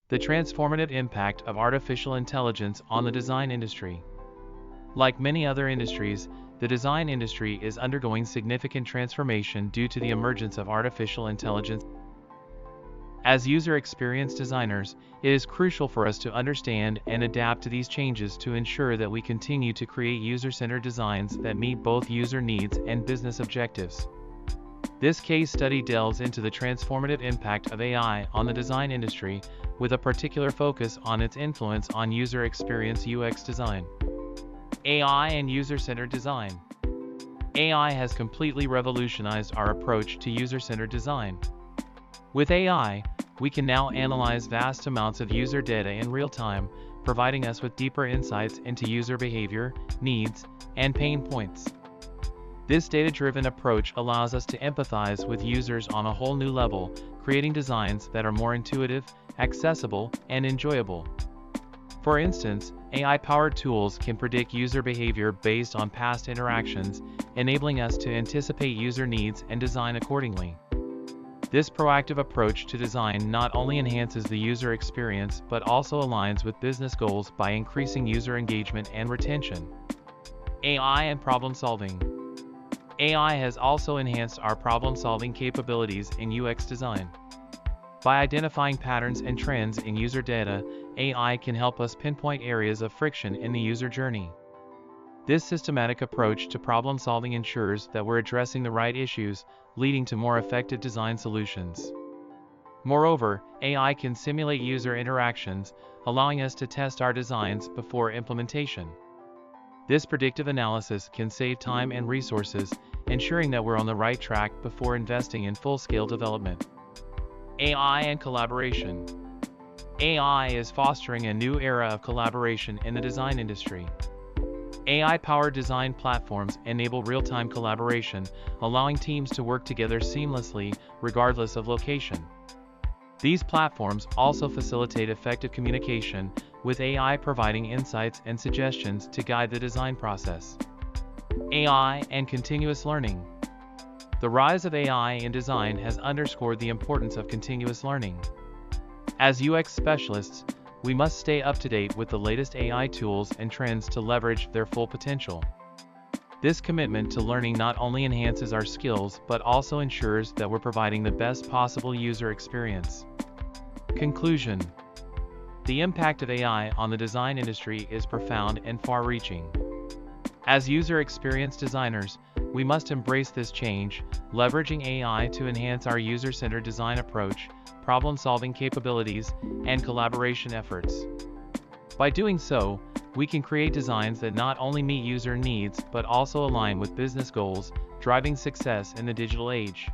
The transformative impact of artificial intelligence on the design industry. Like many other industries, the design industry is undergoing significant transformation due to the emergence of artificial intelligence. As user experience designers, it is crucial for us to understand and adapt to these changes to ensure that we continue to create user-centered designs that meet both user needs and business objectives. This case study delves into the transformative impact of AI on the design industry, with a particular focus on its influence on user experience UX design. AI and user-centered design. AI has completely revolutionized our approach to user-centered design. With AI, we can now analyze vast amounts of user data in real time, providing us with deeper insights into user behavior, needs, and pain points. This data-driven approach allows us to empathize with users on a whole new level, creating designs that are more intuitive, accessible, and enjoyable. For instance, AI-powered tools can predict user behavior based on past interactions, enabling us to anticipate user needs and design accordingly. This proactive approach to design not only enhances the user experience but also aligns with business goals by increasing user engagement and retention. AI and problem solving. AI has also enhanced our problem-solving capabilities in UX design. By identifying patterns and trends in user data, AI can help us pinpoint areas of friction in the user journey. This systematic approach to problem-solving ensures that we're addressing the right issues, leading to more effective design solutions. Moreover, AI can simulate user interactions, allowing us to test our designs before implementation. This predictive analysis can save time and resources, ensuring that we're on the right track before investing in full-scale development. AI and collaboration. AI is fostering a new era of collaboration in the design industry. AI-powered design platforms enable real-time collaboration, allowing teams to work together seamlessly, regardless of location. These platforms also facilitate effective communication, with AI providing insights and suggestions to guide the design process. AI and continuous learning. The rise of AI in design has underscored the importance of continuous learning. As UX specialists, we must stay up to date with the latest AI tools and trends to leverage their full potential. This commitment to learning not only enhances our skills but also ensures that we're providing the best possible user experience. Conclusion. The impact of AI on the design industry is profound and far-reaching. As user experience designers, we must embrace this change, leveraging AI to enhance our user-centered design approach, problem-solving capabilities, and collaboration efforts. By doing so, we can create designs that not only meet user needs but also align with business goals, driving success in the digital age.